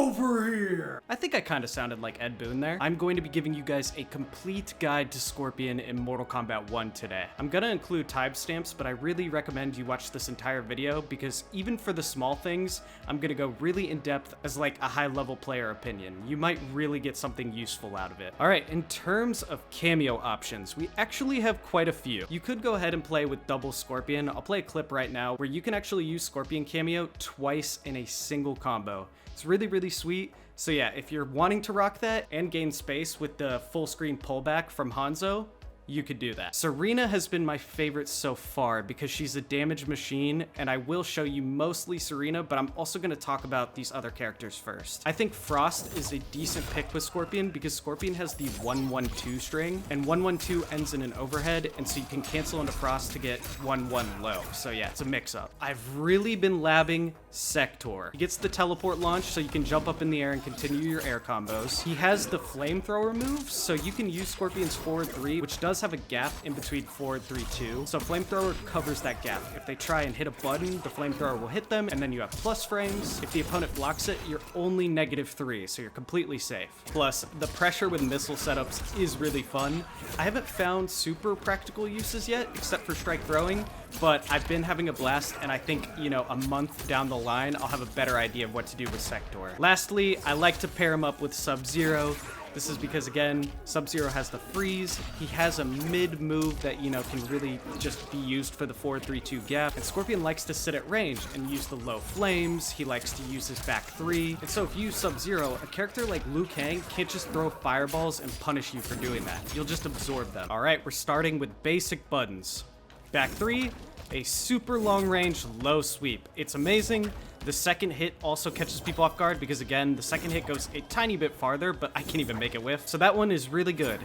over here. I think I kind of sounded like Ed Boon there. I'm going to be giving you guys a complete guide to Scorpion in Mortal Kombat 1 today. I'm gonna include timestamps, but I really recommend you watch this entire video because even for the small things, I'm gonna go really in depth as like a high level player opinion. You might really get something useful out of it. All right, in terms of cameo options, we actually have quite a few. You could go ahead and play with double Scorpion. I'll play a clip right now where you can actually use Scorpion cameo twice in a single combo. It's really, really sweet. So yeah, if you're wanting to rock that and gain space with the full screen pullback from Hanzo, you could do that. Serena has been my favorite so far because she's a damage machine, and I will show you mostly Serena, but I'm also gonna talk about these other characters first. I think Frost is a decent pick with Scorpion because Scorpion has the 1-1-2 string, and 1-1-2 ends in an overhead, and so you can cancel into Frost to get 1-1 low. So yeah, it's a mix-up. I've really been labbing Sector. He gets the teleport launch, so you can jump up in the air and continue your air combos. He has the flamethrower move, so you can use Scorpion's forward 3, which does have a gap in between forward 3-2. So flamethrower covers that gap. If they try and hit a button, the flamethrower will hit them, and then you have plus frames. If the opponent blocks it, you're only -3, so you're completely safe. Plus, the pressure with missile setups is really fun. I haven't found super practical uses yet, except for strike throwing, but I've been having a blast, and I think, you know, a month down the line, I'll have a better idea of what to do with Sector. Lastly, I like to pair him up with Sub-Zero. This is because, again, Sub-Zero has the freeze. He has a mid move that, you know, can really just be used for the 4-3-2 gap. And Scorpion likes to sit at range and use the low flames. He likes to use his back 3. And so if you use Sub-Zero, a character like Liu Kang can't just throw fireballs and punish you for doing that. You'll just absorb them. All right, we're starting with basic buttons. Back 3, a super long range, low sweep. It's amazing. The second hit also catches people off guard because, again, the second hit goes a tiny bit farther, but I can't even make it whiff. So that one is really good.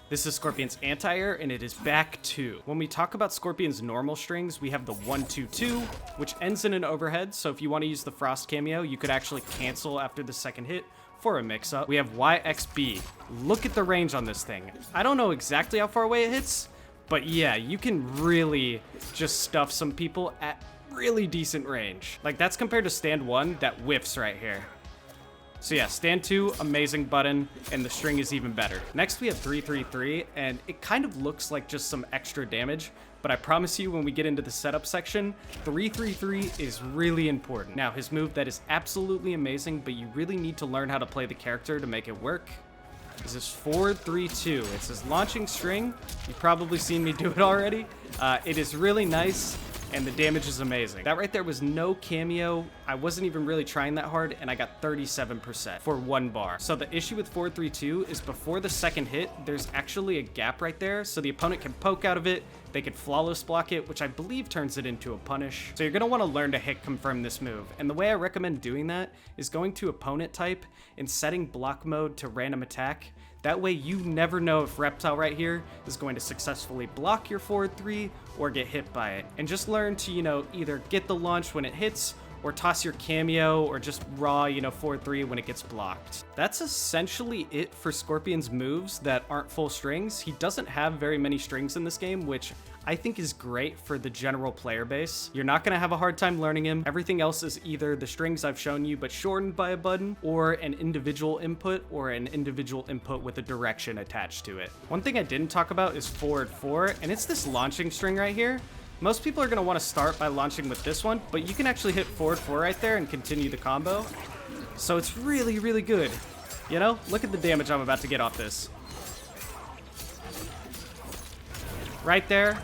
This is Scorpion's anti-air, and it is back 2. When we talk about Scorpion's normal strings, we have the 1-2-2, which ends in an overhead. So if you want to use the Frost cameo, you could actually cancel after the second hit for a mix-up. We have YXB. Look at the range on this thing. I don't know exactly how far away it hits, but yeah, you can really just stuff some people at really decent range. Like, that's compared to stand 1 that whiffs right here. So yeah, stand 2, amazing button, and the string is even better. Next we have 3-3-3, and it kind of looks like just some extra damage, but I promise you when we get into the setup section, 3-3-3 is really important. Now, his move that is absolutely amazing, but you really need to learn how to play the character to make it work, is this 4-3-2. It's his launching string. You've probably seen me do it already. It is really nice, and the damage is amazing. That right there was no cameo. I wasn't even really trying that hard, and I got 37% for 1 bar. So the issue with 4-3-2 is before the second hit, there's actually a gap right there, so the opponent can poke out of it, they could flawless block it, which I believe turns it into a punish. So you're gonna wanna learn to hit confirm this move, and the way I recommend doing that is going to opponent type and setting block mode to random attack. That way you never know if Reptile right here is going to successfully block your forward 3 or get hit by it. And just learn to, you know, either get the launch when it hits or toss your cameo or just raw, you know, forward 3 when it gets blocked. That's essentially it for Scorpion's moves that aren't full strings. He doesn't have very many strings in this game, which I think is great for the general player base. You're not gonna have a hard time learning him. Everything else is either the strings I've shown you but shortened by a button, or an individual input, or an individual input with a direction attached to it. One thing I didn't talk about is forward 4, and it's this launching string right here. Most people are gonna wanna start by launching with this one, but you can actually hit forward 4 right there and continue the combo. So it's really, really good. You know, look at the damage I'm about to get off this. Right there,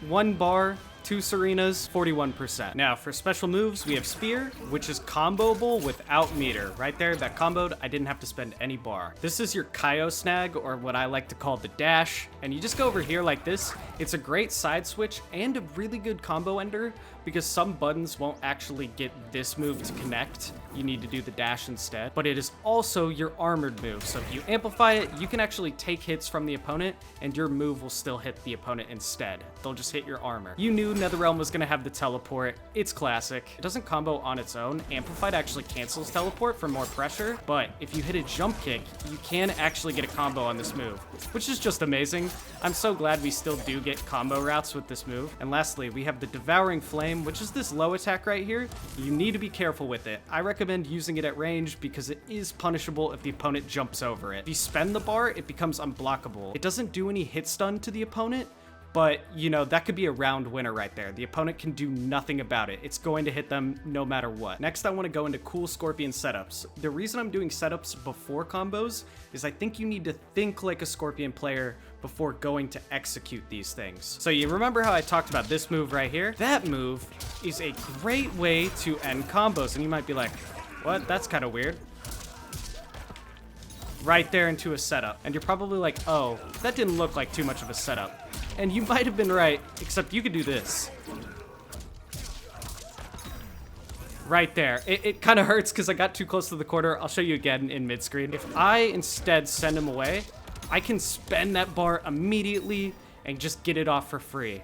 1 bar, 2 Serenas, 41%. Now, for special moves, we have Spear, which is comboable without meter. Right there, that comboed, I didn't have to spend any bar. This is your Kameo snag, or what I like to call the dash, and you just go over here like this. It's a great side switch and a really good combo ender, because some buttons won't actually get this move to connect. You need to do the dash instead. But it is also your armored move, so if you amplify it, you can actually take hits from the opponent, and your move will still hit the opponent instead. They'll just hit your armor. You knew NetherRealm was gonna have the teleport. It's classic. It doesn't combo on its own. Amplified actually cancels teleport for more pressure, but if you hit a jump kick, you can actually get a combo on this move, which is just amazing. I'm so glad we still do get combo routes with this move. And lastly, we have the Devouring Flame, game, which is this low attack right here. You need to be careful with it. I recommend using it at range because it is punishable if the opponent jumps over it. If you spend the bar, it becomes unblockable. It doesn't do any hit stun to the opponent, but, you know, that could be a round winner right there. The opponent can do nothing about it. It's going to hit them no matter what. Next, I want to go into cool Scorpion setups. The reason I'm doing setups before combos is I think you need to think like a Scorpion player before going to execute these things. So you remember how I talked about this move right here? That move is a great way to end combos. And you might be like, what? That's kind of weird. Right there into a setup. And you're probably like, oh, that didn't look like too much of a setup. And you might have been right, except you could do this. Right there. It kind of hurts because I got too close to the corner. I'll show you again in mid-screen. If I instead send him away, I can spend that bar immediately and just get it off for free.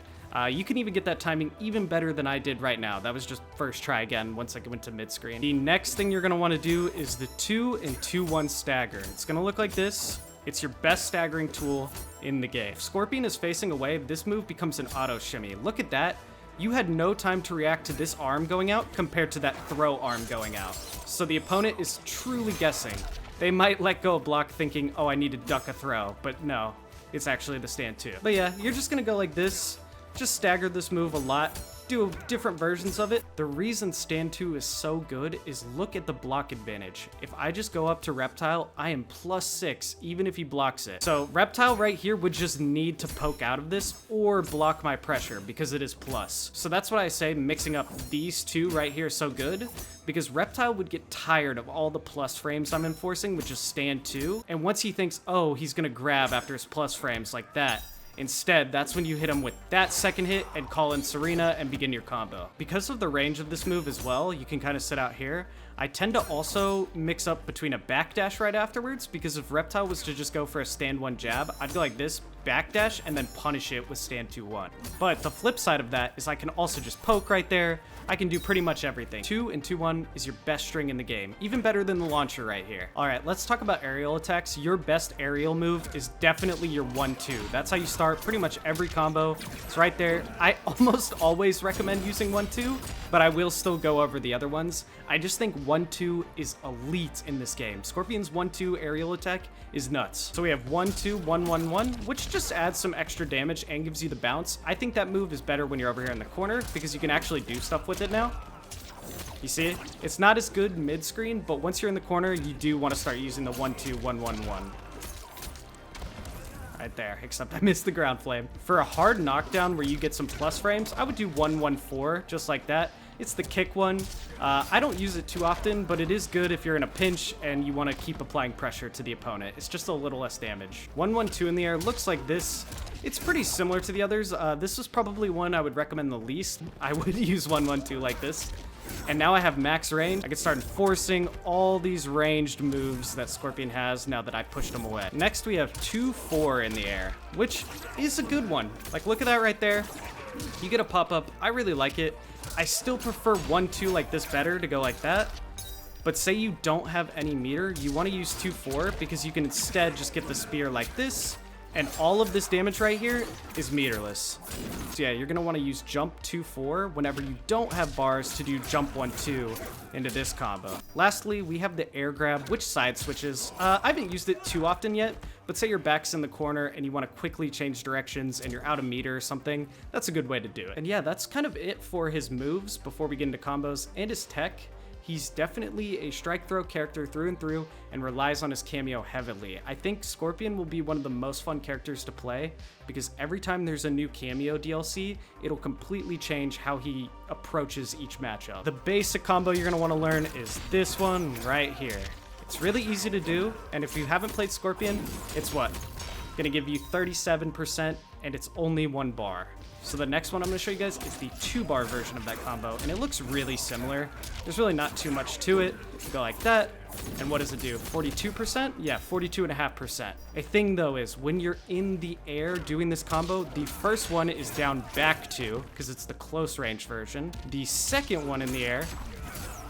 You can even get that timing even better than I did right now. That was just first try again once I went to mid-screen. The next thing you're going to want to do is the 2 and 2-1 stagger. It's going to look like this. It's your best staggering tool in the game. If Scorpion is facing away, this move becomes an auto shimmy. Look at that. You had no time to react to this arm going out compared to that throw arm going out. So the opponent is truly guessing. They might let go of block thinking, oh, I need to duck a throw, but no, it's actually the stand 2. But yeah, you're just gonna go like this, just stagger this move a lot, do different versions of it. The reason stand 2 is so good is look at the block advantage. If I just go up to Reptile, I am +6, even if he blocks it. So Reptile right here would just need to poke out of this or block my pressure because it is plus. So that's what I say mixing up these two right here is so good, because Reptile would get tired of all the plus frames I'm enforcing, which is stand 2. And once he thinks, oh, he's gonna grab after his plus frames like that, instead, that's when you hit him with that second hit and call in Serena and begin your combo. Because of the range of this move as well, you can kind of sit out here. I tend to also mix up between a backdash right afterwards, because if Reptile was to just go for a stand 1 jab, I'd go like this, backdash, and then punish it with stand 2-1. But the flip side of that is I can also just poke right there. I can do pretty much everything. 2 and 2-1 is your best string in the game, even better than the launcher right here. All right, let's talk about aerial attacks. Your best aerial move is definitely your 1-2. That's how you start pretty much every combo. It's right there. I almost always recommend using 1-2, but I will still go over the other ones. I just think 1-2 is elite in this game. Scorpion's 1-2 aerial attack is nuts. So we have 1-2, 1-1-1, which just adds some extra damage and gives you the bounce. I think that move is better when you're over here in the corner because you can actually do stuff with it now. You see it? It's not as good mid-screen, but once you're in the corner, you do want to start using the 1-2, 1-1-1. Right there, except I missed the ground flame. For a hard knockdown where you get some plus frames, I would do 1-1-4, just like that. It's the kick one. I don't use it too often, but it is good if you're in a pinch and you want to keep applying pressure to the opponent. It's just a little less damage. 1-1-2 in the air looks like this. It's pretty similar to the others. This was probably one I would recommend the least. I would use 1-1-2 like this. And now I have max range. I can start enforcing all these ranged moves that Scorpion has now that I pushed him away. Next, we have 2-4 in the air, which is a good one. Like, look at that right there. You get a pop-up. I really like it. I still prefer 1-2 like this better to go like that. But say you don't have any meter, you want to use 2-4 because you can instead just get the spear like this. And all of this damage right here is meterless. So yeah, you're going to want to use jump 2-4 whenever you don't have bars to do jump 1-2 into this combo. Lastly, we have the air grab, which side switches. I haven't used it too often yet, but say your back's in the corner and you want to quickly change directions and you're out of meter or something, that's a good way to do it. And yeah, that's kind of it for his moves before we get into combos and his tech. He's definitely a strike throw character through and through and relies on his Kameo heavily. I think Scorpion will be one of the most fun characters to play because every time there's a new Kameo DLC, it'll completely change how he approaches each matchup. The basic combo you're going to want to learn is this one right here. It's really easy to do, and if you haven't played Scorpion, it's what? Going to give you 37%, and it's only 1 bar. So the next one I'm going to show you guys is the 2-bar version of that combo, and it looks really similar. There's really not too much to it. You go like that, and what does it do? 42%? Yeah, 42.5%. A thing, though, is when you're in the air doing this combo, the first one is down back 2, because it's the close range version. The second one in the air,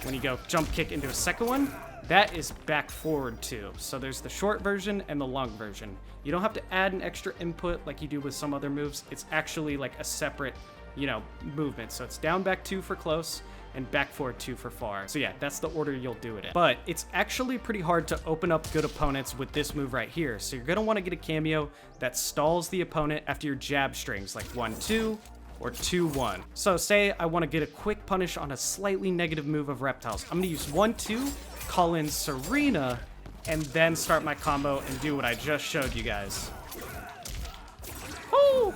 when you go jump kick into a second one, that is back forward 2. So there's the short version and the long version. You don't have to add an extra input like you do with some other moves. It's actually like a separate you know, movement. So it's down, back 2 for close, and back forward 2 for far. So yeah, that's the order you'll do it in. But it's actually pretty hard to open up good opponents with this move right here. So you're gonna wanna get a Kameo that stalls the opponent after your jab strings, like 1-2 or 2-1. So say I wanna get a quick punish on a slightly negative move of reptiles. I'm gonna use 1-2, call in Serena, and then start my combo and do what I just showed you guys. Woo!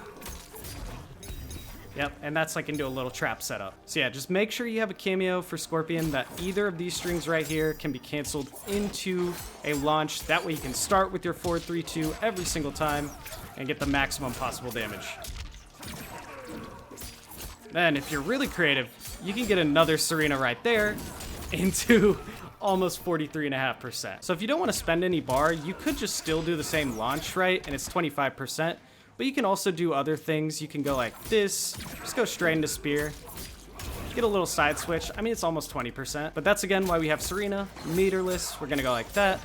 Yep, and that's like into a little trap setup. So yeah, just make sure you have a Kameo for Scorpion that either of these strings right here can be canceled into a launch. That way you can start with your 4-3-2 every single time and get the maximum possible damage. Then if you're really creative, you can get another Serena right there into almost 43.5%. So if you don't want to spend any bar, you could just still do the same launch, right? And it's 25%. But you can also do other things. You can go like this, just go straight into spear, get a little side switch. I mean, it's almost 20%, but that's again why we have Serena, meterless. We're gonna go like that.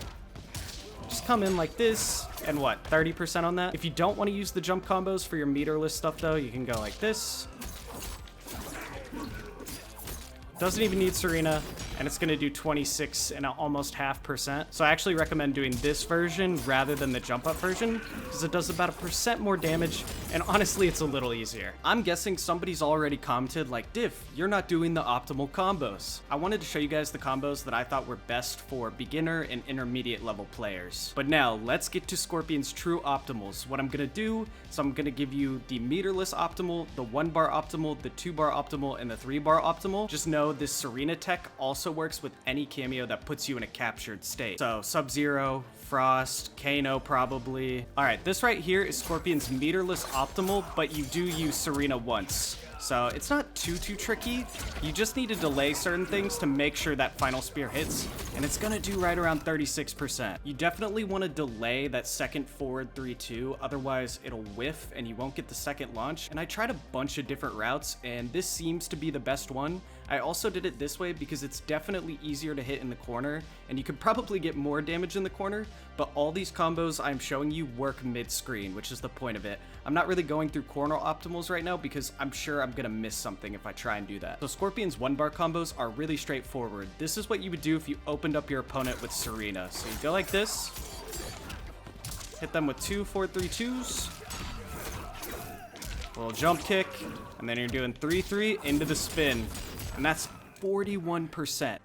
Just come in like this, and what, 30% on that? If you don't want to use the jump combos for your meterless stuff though, you can go like this. Doesn't even need Serena, and it's gonna do 26 and almost 0.5%. So I actually recommend doing this version rather than the jump up version, because it does about 1% more damage, and honestly, it's a little easier. I'm guessing somebody's already commented like, Diff, you're not doing the optimal combos. I wanted to show you guys the combos that I thought were best for beginner and intermediate level players. But now, let's get to Scorpion's true optimals. What I'm gonna do is I'm gonna give you the meterless optimal, the 1-bar optimal, the 2-bar optimal, and the 3-bar optimal. Just know this Serena tech also works with any Kameo that puts you in a captured state. So Sub-Zero, Frost, Kano probably. All right, this right here is Scorpion's meterless optimal, but you do use Serena once. So it's not too tricky. You just need to delay certain things to make sure that final spear hits, and it's gonna do right around 36%. You definitely want to delay that second forward 3-2, otherwise it'll whiff and you won't get the second launch. And I tried a bunch of different routes, and this seems to be the best one. I also did it this way because it's definitely easier to hit in the corner, and you could probably get more damage in the corner, but all these combos I'm showing you work mid-screen, which is the point of it. I'm not really going through corner optimals right now because I'm sure I'm gonna miss something if I try and do that. So Scorpion's 1-bar combos are really straightforward. This is what you would do if you opened up your opponent with Serena. So you go like this, hit them with 2 4-3-2s, little jump kick, and then you're doing 3-3 into the spin. And that's 41%.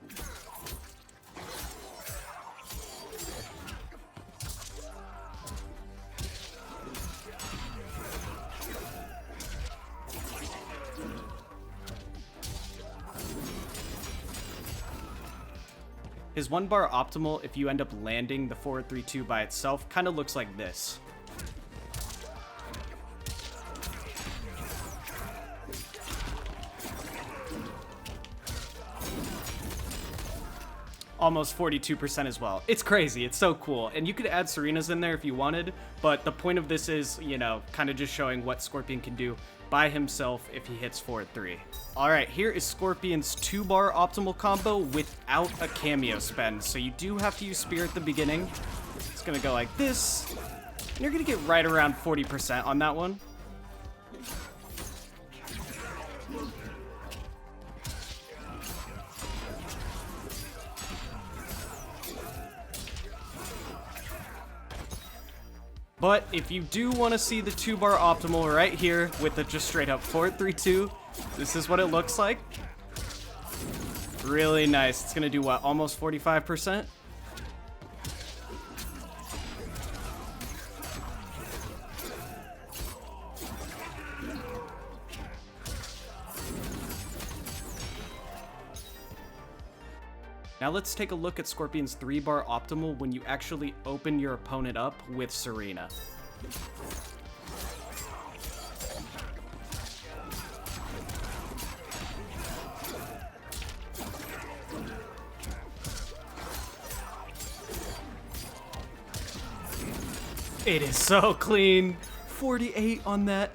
His 1-bar optimal, if you end up landing the 4-3-2 by itself, kind of looks like this. Almost 42% as well. It's crazy. It's so cool. And you could add Serenas in there if you wanted, but the point of this is, you know, kind of just showing what Scorpion can do by himself if he hits 4-3. All right, here is Scorpion's 2-bar optimal combo without a Kameo spend. So you do have to use Spear at the beginning. It's gonna go like this, and you're gonna get right around 40% on that one. But if you do want to see the 2-bar optimal right here with the just straight up 4-3-2, this is what it looks like. Really nice. It's going to do what, almost 45%? Now let's take a look at Scorpion's 3-bar optimal when you actually open your opponent up with Serena. It is so clean. 48 on that.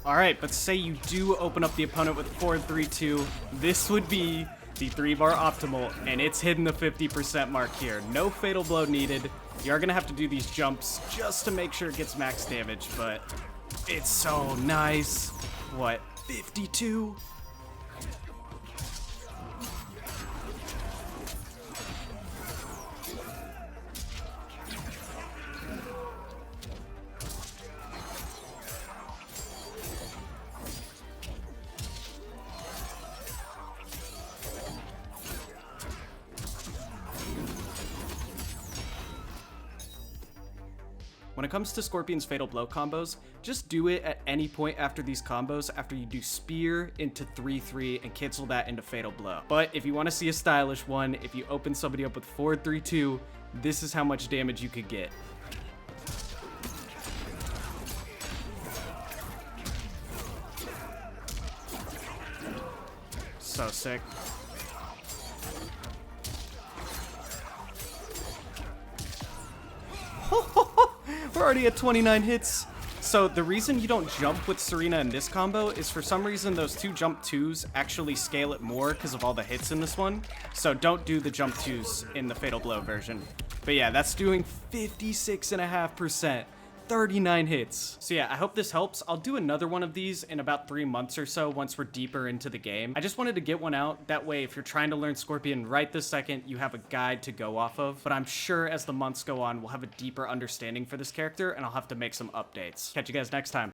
All right, but say you do open up the opponent with 4-3-2. This would be the 3-bar optimal, and it's hitting the 50% mark here. No fatal blow needed. You are gonna have to do these jumps just to make sure it gets max damage, but it's so nice. What, 52? When it comes to Scorpion's Fatal Blow combos, just do it at any point after these combos after you do Spear into 3-3 and cancel that into Fatal Blow. But if you want to see a stylish one, if you open somebody up with 4-3-2, this is how much damage you could get. So sick. We're already at 29 hits. So the reason you don't jump with Serena in this combo is for some reason those two jump 2s actually scale it more because of all the hits in this one. So don't do the jump 2s in the Fatal Blow version. But yeah, that's doing 56.5%. 39 hits. So yeah, I hope this helps. I'll do another one of these in about 3 months or so once we're deeper into the game. I just wanted to get one out. That way, if you're trying to learn Scorpion right this second, you have a guide to go off of. But I'm sure as the months go on, we'll have a deeper understanding for this character and I'll have to make some updates. Catch you guys next time.